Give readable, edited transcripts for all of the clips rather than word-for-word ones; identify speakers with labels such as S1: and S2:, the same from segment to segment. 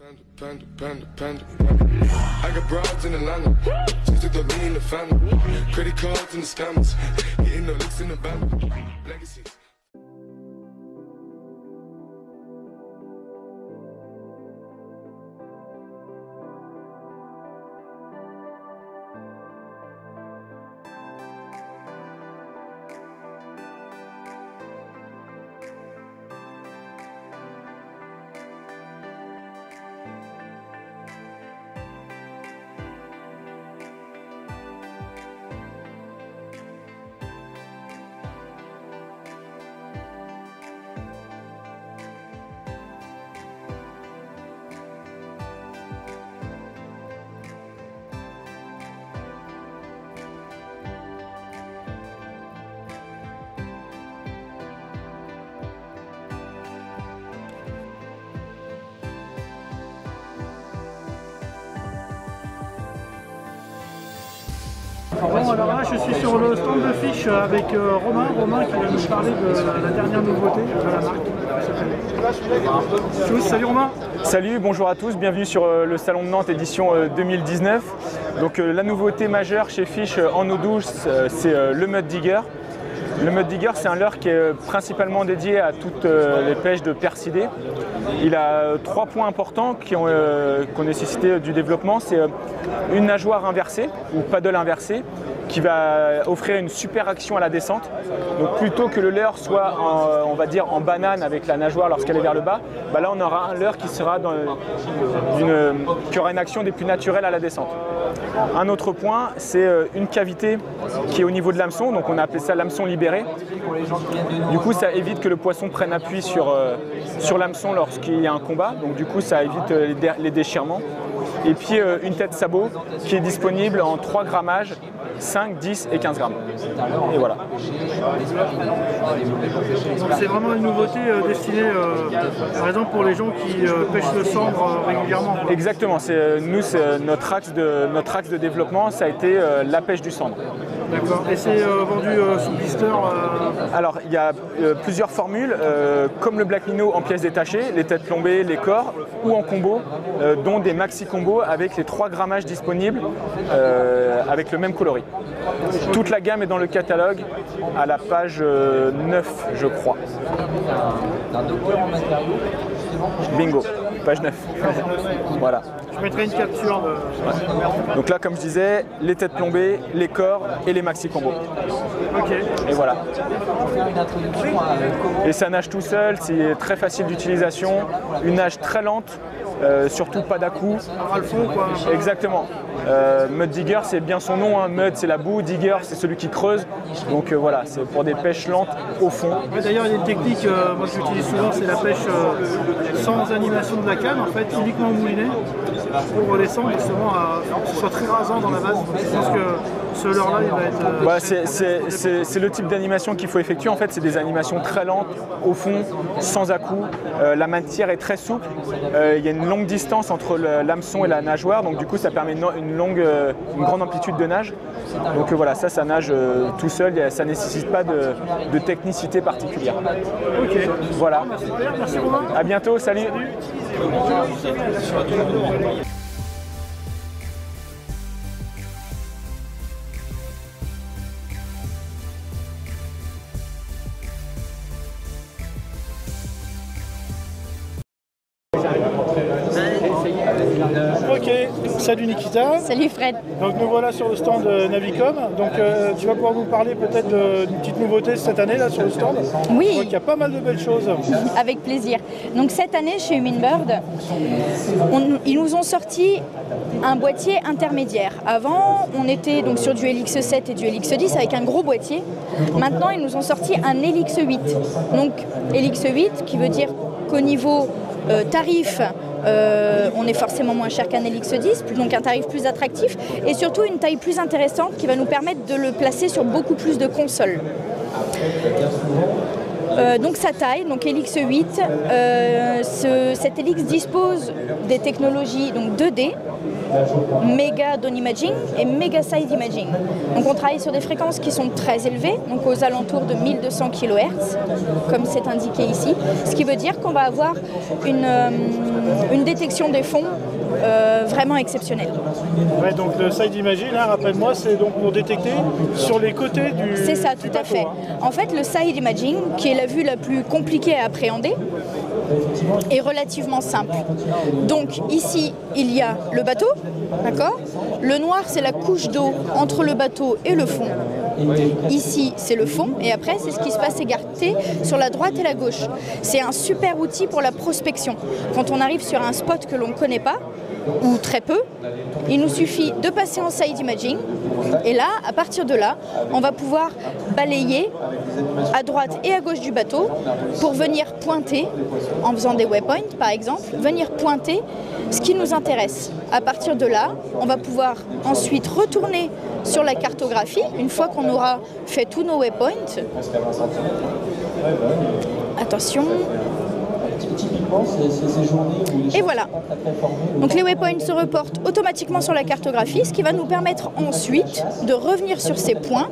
S1: I got broads in Atlanta, just took the lean in the family, credit cards and the scammers, getting the licks in the band, legacies.
S2: Bon, alors là je suis sur le stand de Fish avec Romain qui va nous parler de la dernière nouveauté de la marque. Salut Romain.
S3: Salut, bonjour à tous, bienvenue sur le Salon de Nantes édition 2019. Donc la nouveauté majeure chez Fish en eau douce, c'est le Mud Digger. Le Mud Digger, c'est un leurre qui est principalement dédié à toutes les pêches de percidés. Il a 3 points importants qui ont nécessité du développement. C'est une nageoire inversée ou paddle inversé qui va offrir une super action à la descente. Donc plutôt que le leurre soit on va dire en banane avec la nageoire lorsqu'elle est vers le bas, bah là on aura un leurre qui sera qui aura une action des plus naturelles à la descente. Un autre point, c'est une cavité qui est au niveau de l'hameçon, donc on a appelé ça l'hameçon libéré. Du coup, ça évite que le poisson prenne appui sur l'hameçon lorsqu'il y a un combat, donc du coup ça évite les déchirements. Et puis une tête sabot qui est disponible en 3 grammages, 5, 10 et 15 grammes. Et voilà.
S2: C'est vraiment une nouveauté destinée par exemple pour les gens qui pêchent le sambre régulièrement.
S3: Exactement, nous c'est notre axe de développement, ça a été la pêche du sambre.
S2: D'accord. Et c'est vendu sous blister
S3: Alors il y a plusieurs formules, comme le Black Minnow en pièces détachées, les têtes plombées, les corps, ou en combo, dont des maxi combos avec les 3 grammages disponibles avec le même coloris. Toute la gamme est dans le catalogue à la page 9, je crois. Bingo, page 9. Voilà.
S2: Je mettrai une capture de...
S3: Ouais. Donc là, comme je disais, les têtes plombées, les corps et les maxi combos.
S2: Ok.
S3: Et voilà. Et ça nage tout seul, c'est très facile d'utilisation, une nage très lente, surtout pas d'à-coups.
S2: À le fond, quoi.
S3: Exactement. Mud Digger, c'est bien son nom, hein. Mud c'est la boue, Digger c'est celui qui creuse. Donc voilà, c'est pour des pêches lentes au fond.
S2: Ouais, d'ailleurs, il y a une technique, moi que j'utilise souvent, c'est la pêche sans animation de la canne, en fait, uniquement moulinée, pour redescendre justement que ce soit très rasant dans la base. Je pense que ce leurre-là, il va être...
S3: C'est le type d'animation qu'il faut effectuer. En fait, c'est des animations très lentes, au fond, sans à-coups. La matière est très souple. Il y a une longue distance entre l'hameçon et la nageoire, donc du coup, ça permet une grande amplitude de nage. Donc voilà, ça nage tout seul, ça ne nécessite pas de technicité particulière.
S2: Ok.
S3: Voilà.
S2: Super, merci Romain.
S3: À bientôt, salut.
S2: Ok, salut Nikita.
S4: Salut Fred.
S2: Donc nous voilà sur le stand Navicom. Donc tu vas pouvoir nous parler peut-être d'une petite nouveauté cette année là sur le stand.
S4: Oui.
S2: Donc il y a pas mal de belles choses.
S4: Avec plaisir. Donc cette année chez Huminbird, ils nous ont sorti un boîtier intermédiaire. Avant, on était donc sur du LX7 et du LX10 avec un gros boîtier. Maintenant, ils nous ont sorti un LX8. Donc LX8 qui veut dire qu'au niveau tarif, on est forcément moins cher qu'un LX10, donc un tarif plus attractif et surtout une taille plus intéressante qui va nous permettre de le placer sur beaucoup plus de consoles. Donc sa taille, donc Helix 8, cette Helix dispose des technologies donc 2D, Mega Down Imaging et Mega Side Imaging. Donc on travaille sur des fréquences qui sont très élevées, donc aux alentours de 1200 kHz, comme c'est indiqué ici, ce qui veut dire qu'on va avoir une détection des fonds vraiment exceptionnelle.
S2: Ouais, donc le side imaging, hein, rappelle-moi, c'est donc pour détecter sur les côtés du
S4: C'est ça, tout
S2: bateau,
S4: à fait.
S2: Hein.
S4: En fait, le side imaging, qui est la vue la plus compliquée à appréhender, est relativement simple. Donc ici, il y a le bateau, d'accord ? Le noir, c'est la couche d'eau entre le bateau et le fond. Ici, c'est le fond, et après, c'est ce qui se passe écarté sur la droite et la gauche. C'est un super outil pour la prospection. Quand on arrive sur un spot que l'on ne connaît pas, ou très peu, il nous suffit de passer en side imaging, et là, à partir de là, on va pouvoir balayer à droite et à gauche du bateau pour venir pointer, en faisant des waypoints par exemple, venir pointer ce qui nous intéresse. À partir de là, on va pouvoir ensuite retourner sur la cartographie, une fois qu'on aura fait tous nos waypoints. Attention. Et voilà. Donc les waypoints se reportent automatiquement sur la cartographie, ce qui va nous permettre ensuite de revenir sur ces points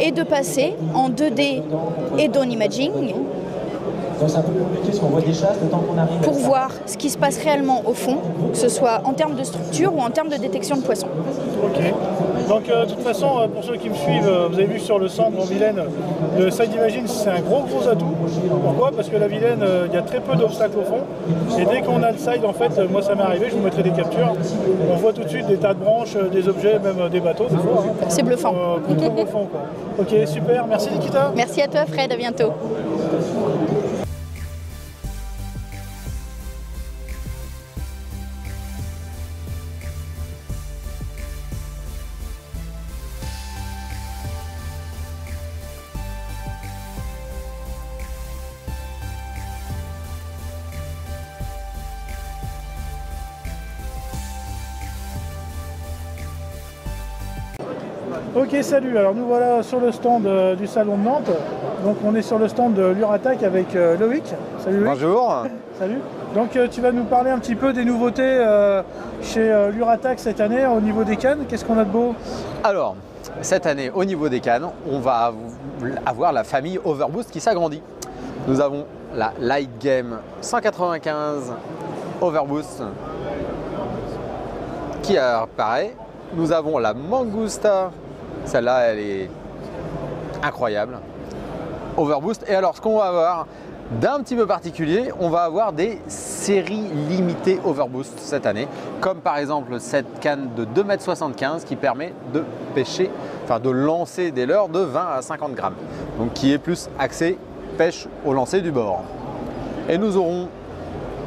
S4: et de passer en 2D et down imaging pour voir ce qui se passe réellement au fond, que ce soit en termes de structure ou en termes de détection de poissons.
S2: Ok. Donc de toute façon, pour ceux qui me suivent, vous avez vu sur le centre en Vilaine, le side imaging c'est un gros atout. Pourquoi ? Parce que la Vilaine, il y a très peu d'obstacles au fond. Et dès qu'on a le side, en fait, moi ça m'est arrivé, je vous mettrai des captures, on voit tout de suite des tas de branches, des objets, même des bateaux des fois. Hein,
S4: c'est bluffant.
S2: Qu'on trouve au fond, quoi. Ok, super, merci Nikita.
S4: Merci à toi Fred, à bientôt.
S2: Ok, salut, alors nous voilà sur le stand du salon de Nantes. Donc on est sur le stand de Lurattac avec Loïc. Salut Loïc.
S5: Bonjour.
S2: Salut. Donc tu vas nous parler un petit peu des nouveautés chez Lurattac cette année au niveau des cannes. Qu'est-ce qu'on a de beau ?
S5: Alors, cette année au niveau des cannes, on va avoir la famille Overboost qui s'agrandit. Nous avons la Light Game 195 Overboost qui apparaît. Nous avons la Mangusta, celle-là elle est incroyable, Overboost. Et alors ce qu'on va avoir d'un petit peu particulier, on va avoir des séries limitées Overboost cette année, comme par exemple cette canne de 2,75 m qui permet de pêcher, enfin de lancer des leurres de 20 à 50 grammes, donc qui est plus axé pêche au lancer du bord. Et nous aurons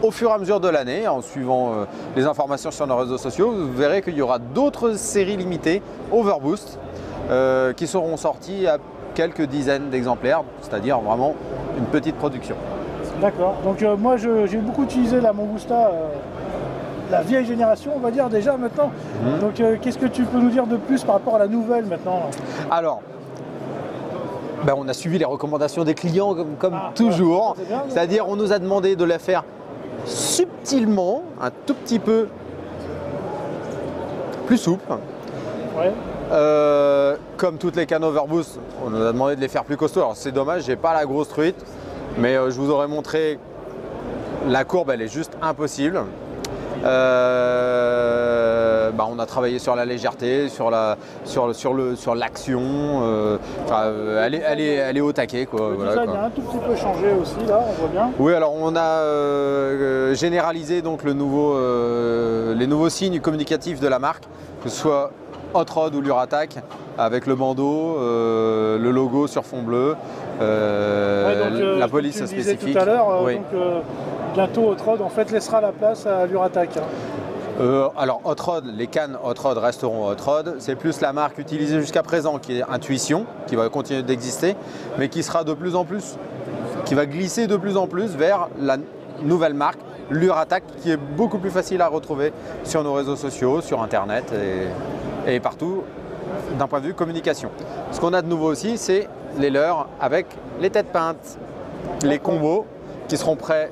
S5: au fur et à mesure de l'année, en suivant les informations sur nos réseaux sociaux, vous verrez qu'il y aura d'autres séries limitées Overboost qui seront sorties à quelques dizaines d'exemplaires, c'est-à-dire vraiment une petite production.
S2: D'accord, donc moi j'ai beaucoup utilisé la Mangusta, la vieille génération on va dire déjà maintenant. Donc qu'est-ce que tu peux nous dire de plus par rapport à la nouvelle maintenant ?
S5: Alors, ben, on a suivi les recommandations des clients comme toujours,
S2: voilà,
S5: c'est-à-dire on nous a demandé de la faire subtilement, un tout petit peu plus souple.
S2: Ouais.
S5: Comme toutes les cannes Overboost, on nous a demandé de les faire plus costauds. Alors c'est dommage, j'ai pas la grosse truite, mais je vous aurais montré la courbe, elle est juste impossible. On a travaillé sur la légèreté, sur l'action. Elle est au taquet, quoi.
S2: Le
S5: voilà,
S2: design
S5: quoi.
S2: a un tout petit peu changé aussi là, on voit bien.
S5: Oui, alors on a généralisé donc les nouveaux signes communicatifs de la marque, que ce soit Hot Rod ou Lurattac, avec le bandeau, le logo sur fond bleu, la police
S2: tu
S5: spécifique.
S2: Tout à l'heure,
S5: oui.
S2: Bientôt Hot Rod en fait laissera la place à Lurattac.
S5: Alors Hot Rod, les cannes Hot Rod resteront Hot Rod. C'est plus la marque utilisée jusqu'à présent qui est Intuition, qui va continuer d'exister, mais qui sera de plus en plus, qui va glisser de plus en plus vers la nouvelle marque Lurattac, qui est beaucoup plus facile à retrouver sur nos réseaux sociaux, sur internet et partout d'un point de vue communication. Ce qu'on a de nouveau aussi, c'est les leurres avec les têtes peintes, les combos qui seront prêts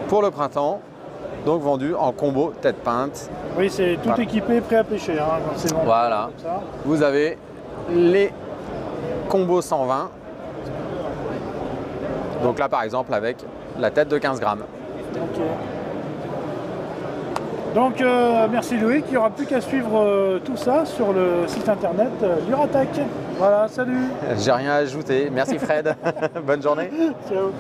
S5: pour le printemps, donc vendus en combo tête peinte.
S2: Oui, c'est tout équipé, prêt à pêcher. Hein, c'est bon.
S5: Voilà, vous avez les combos 120. Donc là par exemple avec la tête de 15 grammes.
S2: Ok. Donc merci Loïc, il n'y aura plus qu'à suivre tout ça sur le site internet Luratech. Voilà, salut.
S5: J'ai rien à ajouter. Merci Fred. Bonne journée.
S2: Ciao.